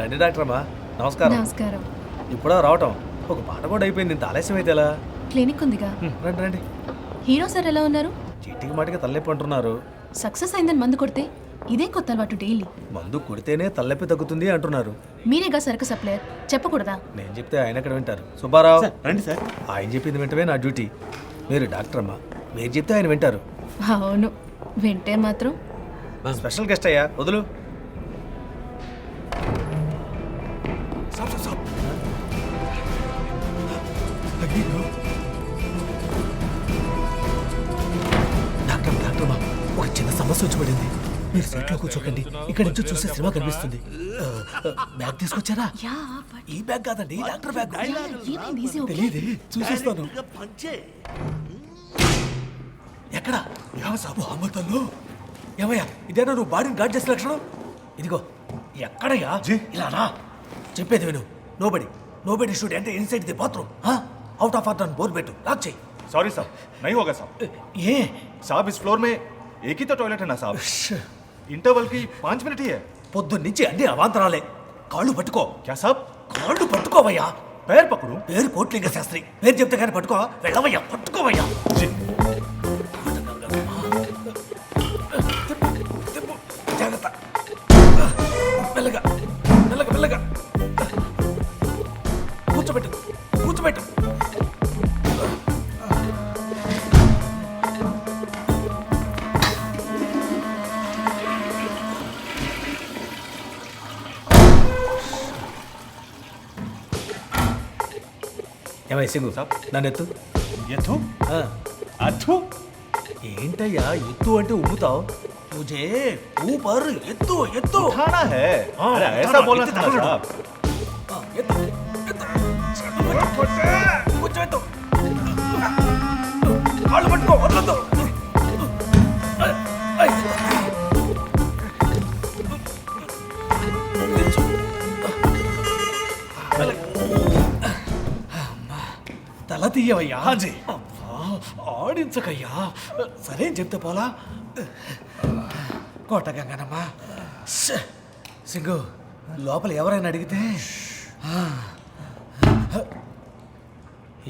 రండి డాక్టర్ అమ్మా. నమస్కారం. నమస్కారం. ఇప్పుడా రావటం? ఒక పాట కూడా అయిపోయింది, ఇంత ఆలస్యం అయితే ఎలా? క్లినిక్ ఉందిగా. రండి రండి. హీరో సార్ ఎలా ఉన్నారు? చీటికి మాటికి తలనొప్పి అంటున్నారు. సక్సెస్ అయిందని మందు కొడితే ఇదే కొత్త అలవాటు డైలీ. మందు కొడితేనే తలనొప్పి తగ్గుతుంది అంటున్నారు. మీరేగా సరుకు సప్లయర్, చెప్పకూడదా? నేను చెప్తే ఆయన ఎక్కడ వింటారు? సుబ్బారావు రండి సార్. ఆయన చెప్పింది వెంటనే నా డ్యూటీ. మీరు డాక్టర్ అమ్మా, మీరు చెప్తే ఆయన వింటారు. అవును, వింటే మాత్రం. స్పెషల్ గెస్ట్ అయ్యా, వదులు. డాక్టర్ డాక్టర్ అమ్మా, ఒక చిన్న సమస్య వచ్చి పడింది. మీరు సీట్లో కూర్చోకండి, ఇక్కడ నుంచి చూసే సినిమా కనిపిస్తుంది. బ్యాగ్ తీసుకొచ్చారా? యా, బట్ ఈ బ్యాగ్ కాదండి, డాక్టర్ బ్యాగ్. ఏమైంది? Easy okay. తెలియదే, చూసేస్తాను. ఎక్కడ? సాబు అమ్మతల్లో. ఏమయ్యా, ఇదేనా నువ్వు బాడీని గార్డ్ చేసే లక్షణం? ఇదిగో. ఎక్కడయ్యా? ఇలానా? చెప్పేది విను. Nobody should enter inside the bathroom. Out of order board పెట్టు, లాక్ చేయి. सॉरी साहब, नहीं होगा साहब. ఏ साहब इस फ्लोर में एक ही तो टॉयलेट है ना साहब. इंटरवल की 5 मिनट ही है. పొద్దున్నుంచి అన్ని అవాంతరాలే. కాళ్ళు పట్టుకో. क्या साहब? కాళ్ళు పట్టుకోవయ్యా. पैर पकड़ूं? పేరు కోట్లింగ శాస్త్రి. పేరు చెప్తే కానీ పట్టుకో. వెళ్ళవయ్యా, పట్టుకోవయ్యా. జాగ్రత్త. మెల్లగా మెల్లగా మెల్లగా. కూర్చోబెట్టు. ఏమై సింగు సాబ్, నన్ను ఎత్తు. यथु अथु. ఏంటయ్యా ఎత్తు అంటే ఉమ్ముతావు? ముझे ऊपर ఎత్తు ఎత్తు. उठाना है. हाँ, अरे उठाना, ऐसा बोलना इतने था ना तगड़ा. साहब. ఎత్తు ఎత్తు. కూర్చోబెట్టు. కాళ్ళు పట్టుకో, వదలొద్దు. తల తీయవయ్యా. హాజీ. ఆడించకయ్యా. సరే అని చెప్తే పోలా. కోట గంగనమ్మా. సింగు, లోపల ఎవరైనా అడిగితే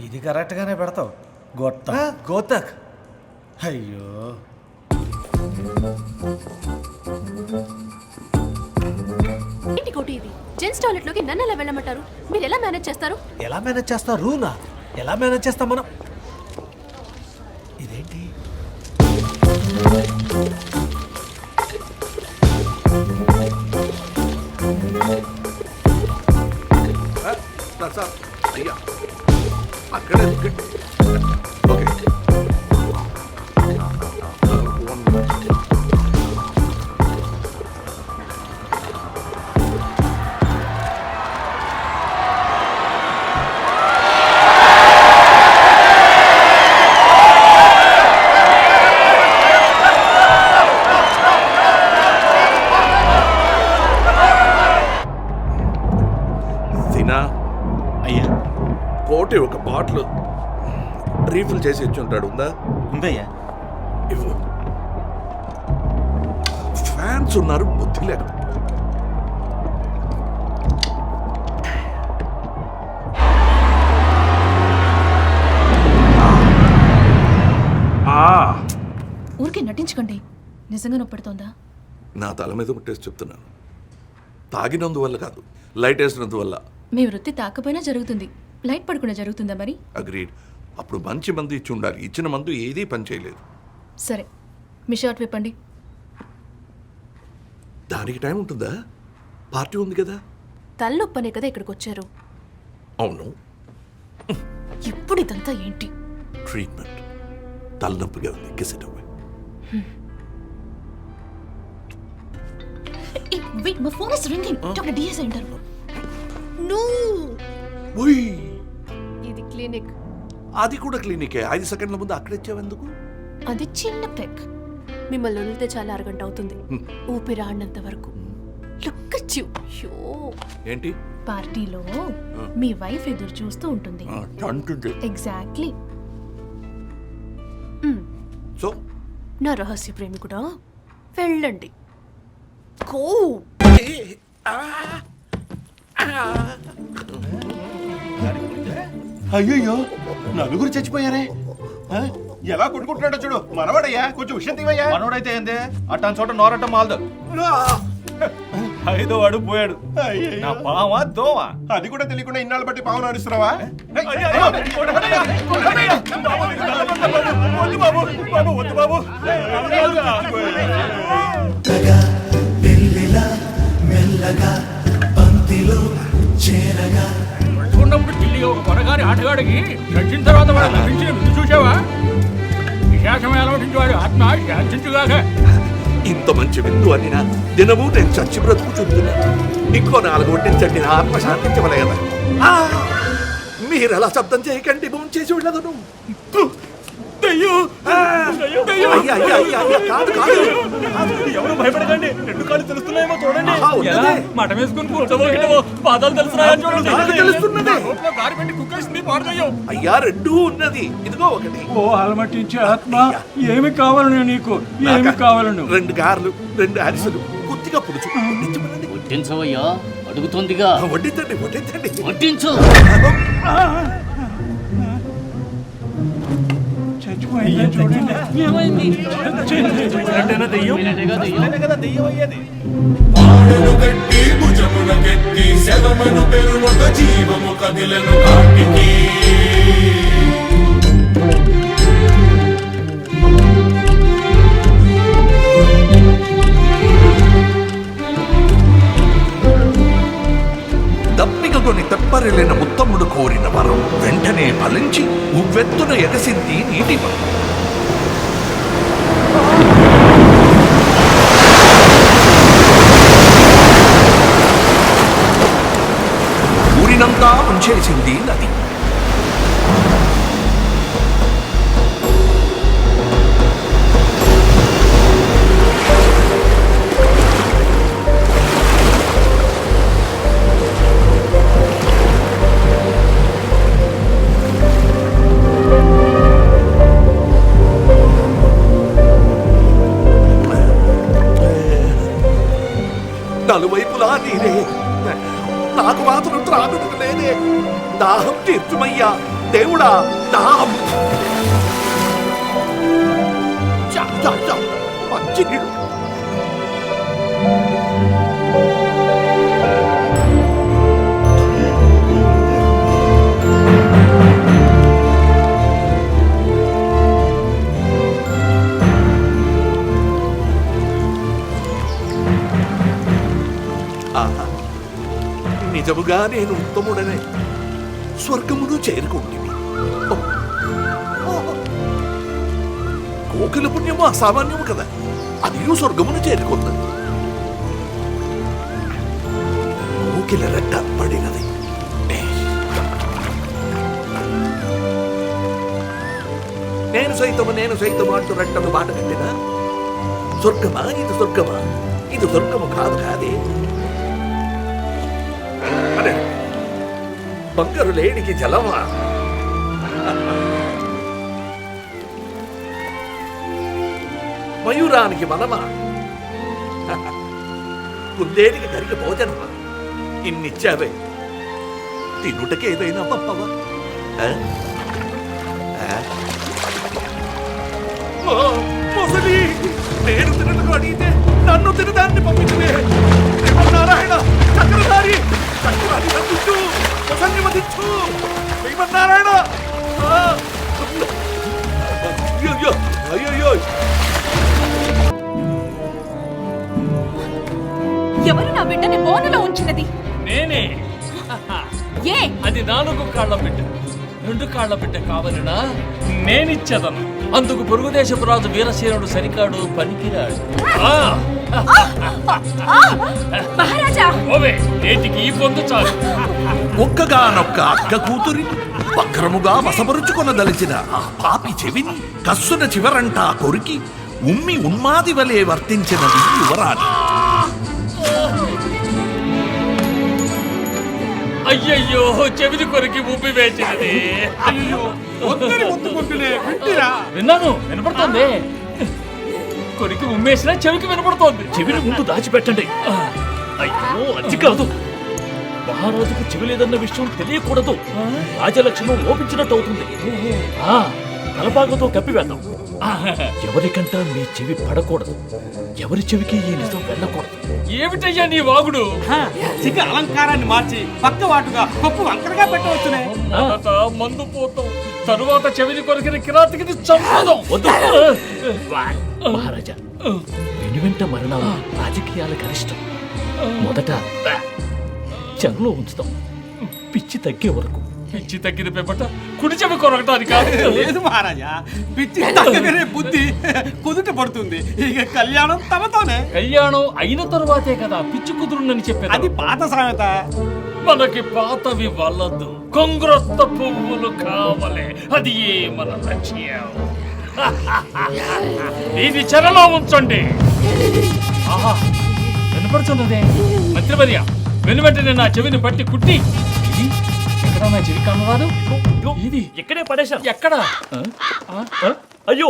ఇది కరెక్ట్గానే పెడతావు. గోతక్. అయ్యో, ఏంటి కోటి ఇది? జెంట్స్ టాయిలెట్ లోకి నన్ను ఎలా వెళ్ళమంటారు? మీరు ఎలా మేనేజ్ చేస్తారు? ఎలా మేనేజ్ చేస్తారు? ఎలా మేనేజ్ చేస్తాం మనం? ఇదేంటి? సార్ అయ్యా అక్కడే ఓకే. అయ్యా, కోటి ఒక బాటిల్ రీఫిల్ చేసి ఇచ్చి ఉంటాడు. ఉందా? ఉందయ్యా. ఇవ్వు. ఫ్యాన్స్ ఉన్నారు, బుద్ధి లేక. ఊరికే నటించుకోండి. నిజంగా నొప్పెడుతోందా? నా తల మీద ముట్టేసి చెప్తున్నాను. తాగినందువల్ల కాదు, లైట్ వేసినందువల్ల. మీ వృత్తి తాకపోయినా జరుగుతుంది, లైట్ పడకుండా జరుగుతుందా మరి? అగ్రీడ్. అప్పుడు మంచి మందు ఇచ్చి ఉండాలి. ఇచ్చిన మందు ఏదీ పని చేయలేదు. సరే, మీ షర్ట్ విప్పండి. దానికి టైం ఉంటుందా? పార్టీ ఉంది కదా. తలనొప్పనే కదా ఇక్కడికి వచ్చారు. అవును, ఇప్పుడు ఇదంతా ఏంటి? ట్రీట్మెంట్. తలనొప్పిగా ఉంది, కిసెట్ అవ్వ. Wait, my phone is ringing. Doctor DS అంటారు. నో, ఉయ్, ఇది క్లినిక్. అది కూడా క్లినికే. 5 సెకండ్ల ముందు అక్కడ ఇచ్చావెందుకు? అది చిన్న పెక్. మిమ్మల్ని వదిలితే చాలా అరగంట అవుతుంది. ఊపిరి ఆడినంత వరకు. Look at you. షో ఏంటి? పార్టీలో మీ వైఫ్ ఎదురు చూస్తూ ఉంటుంది. అంటుంది. ఎగ్జాక్ట్లీ. సో నా రహస్య ప్రేమికుడా, వెళ్ళండి. గో. అయ్యో నలుగురు చచ్చిపోయారే ఆ? ఎలా కొట్టుకుంటున్నాడో చూడు మనవాడయ్యా కొంచెం విషయం తీవయ్యా మనోడైతే ఏంది అట్టని చోట నోరటం మాలదు. 5వ వాడు పోయాడు. నా పావా దోవా అది కూడా తెలియకుండా ఇన్నాళ్ళు బట్టి పావును అరుస్తున్నావా ఉన్నప్పుడు ఢిల్లీగా ఒక కొనగారి ఆటగాడికి చచ్చిన తర్వాత వాడు లభించిన విధి చూసావా? విశాఖమే అలవటించి వాడి ఆత్మ శాంతించుగాక. ఇంత మంచి విందు అని దినము నేను చచ్చి బ్రతుకుచుంటున్నా. ఇంకో 4 వడ్డించండి, నా ఆత్మ శాంతించవలే కదా. మీరు ఎలా శబ్దం చేయకండి, భూమి చేసి ఉండదు. ఎవరు భయపడకండి, 2 కాళ్ళు తెలుస్తున్నాయేమో చూడండి. మఠం వేసుకుని కూర్చోబోయేటో పాదాలు తెలుస్తున్నాయని చూడండి. నాకు తెలుస్తున్నదే. రోడ్లో గారి పెట్టి కుక్కేసింది పాడదయ్యో. అయ్యా 2 ఉన్నది, ఇదిగో 1. ఓ అలమటించే ఆత్మ, ఏమి కావాలను నీకు? ఏమి కావాలను? 2 గారెలు, 2 అరిసెలు, కొద్దిగా పులుసు వడ్డించమనండి. వడ్డించవయ్యా, అడుగుతోందిగా. వడ్డించండి, వడ్డించండి. వడ్డించు. చచ్చిపోయింది చూడండి. ఏమైంది? దెయ్యం. కదా దెయ్యం అయ్యేది. దప్పికగొని తెప్పరిల్లిన ఉత్తముడు కోరిన వరం వెంటనే ఫలించి ఉవ్వెత్తున ఎగసింది నీటి వరం. ఊరినంతా ముంచేసింది నది. నలువైపులా నీరే, నాకు మాత్రం త్రాగుడు లేదే. దాహం తీర్చుమయ్యా దేవుడా, దాహం. మంచి నీళ్ళు. నిజముగా నేను ఉత్తముడనే స్వర్గమును చేరుకుంటుంది. కోకిల పుణ్యము అసామాన్యము కదా, అది స్వర్గమును చేరుకున్నది. కోకిల రెట్ట పడినది. నేను సైతము అంటూ రెట్టను బాట కట్టిన స్వర్గమా ఇది స్వర్గమా? ఇది స్వర్గము కాదే. అదే బంగారు లేడికి జలమా? మయూరానికి మనమా? కుందేలికి గరిక భోజనమా? ఇన్నిచ్చావే, తినుటకి ఏదైనా పంపవా? మొసలి, నేను తినకు అడిగితే నన్ను తినదాన్ని పంపించలే. శ్రీమన్నారాయణ, చక్రధారి, చక్రాన్ని బంధించు, మొసలిని వధించు. శ్రీమన్నారాయణ. అయ్యో, ఎవరు నా బిడ్డని బోనులో ఉంచినది? నేనే. ఏ అది 4 కాళ్ళ బిడ్డ, 2 కాళ్ళ బిడ్డ కావాలనా నేనిచ్చేదను. అందుకు పొరుగుదేశపు రాజు వీరసేనుడు సరికాడు, పనికిరాడు. మహారాజా, ఓవే, నేటికి ఈ పొందు చాలు. ఒక్కగానొక్క అక్క కూతురి వక్రముగా వసపరుచుకొనదలిచిన ఆ పాపి చెవిని కస్సున చివరంటా కొరికి ఉమ్మి ఉన్మాది వలె వర్తించినది యువరాణి. అయ్యయ్యో, చెవిది కొరికి ఊపి వేచినది. అయ్యో, విన్నాను, వినపడుతోంది. కొరికి ఉమ్మేసినా చెవికి వినపడుతోంది. చెవిని ముందు దాచిపెట్టండి. అయ్యో, అది కాదు. మహారాజుకు చెవి లేదన్న విషయం తెలియకూడదు. రాజలక్షణం లోపించినట్టు అవుతుంది. తలపాగతో కప్పివేద్దాం. ఎవరికంటా మీ చెవి పడకూడదు. ఎవరి చెవికి ఈ నిజం వెళ్ళకూడదు. ఏమిటయ్యా నీ వాగుడు? చిక అలంకారాన్ని మార్చి పక్కవాటుగా పప్పు వంకరగా పెట్టవచ్చునే. మందు పోతాం, తరువాత చెవిని కొరికిన కిరాతకిని చంపుదాం. వద్దు మహారాజా, వెనువెంట మరణాలు రాజకీయాలకు అరిష్టం. మొదట చెరలో ఉంచుతాం, పిచ్చి తగ్గే వరకు. పిచ్చి తగ్గిన పెంపట కుడి చెవి కొరకటానికి లేదు మహారాజా, పిచ్చి తగ్గగానే బుద్ధి కుదుట పడుతుంది. ఇక కళ్యాణం తమతోనే. కళ్యాణం అయిన తరువాతే కదా పిచ్చి కుదురుందని చెప్పేది. అది పాత సామెత. మనకి పాతవి వల్లదు, కొంగ్రొత్త పువ్వులు కావలే. అది ఏ మన లక్ష్యం. ఇది చెరలో ఉంచండి. ఆహా, వినపడుతున్నదే. మంత్రివర్య, వెనువెంటనే నా చెవిని పట్టి కుట్టి. ఇది ఎక్కడ నా చెవి కనరాదు? ఇది ఎక్కడే పడేశా. ఎక్కడ? అయ్యో,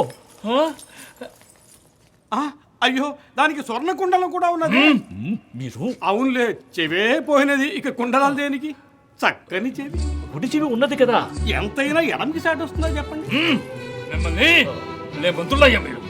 అయ్యో, దానికి స్వర్ణ కుండలం కూడా ఉన్నది. మీరు అవునులే, చెవే పోయినది. ఇక కుండలాలు దేనికి? చక్కని చెవి. కుడి చెవి ఉన్నది కదా. ఎంతైనా ఎడంకి సాటి వస్తుందో చెప్పండి. మిమ్మల్ని మంత్రులయ్యా మీరు.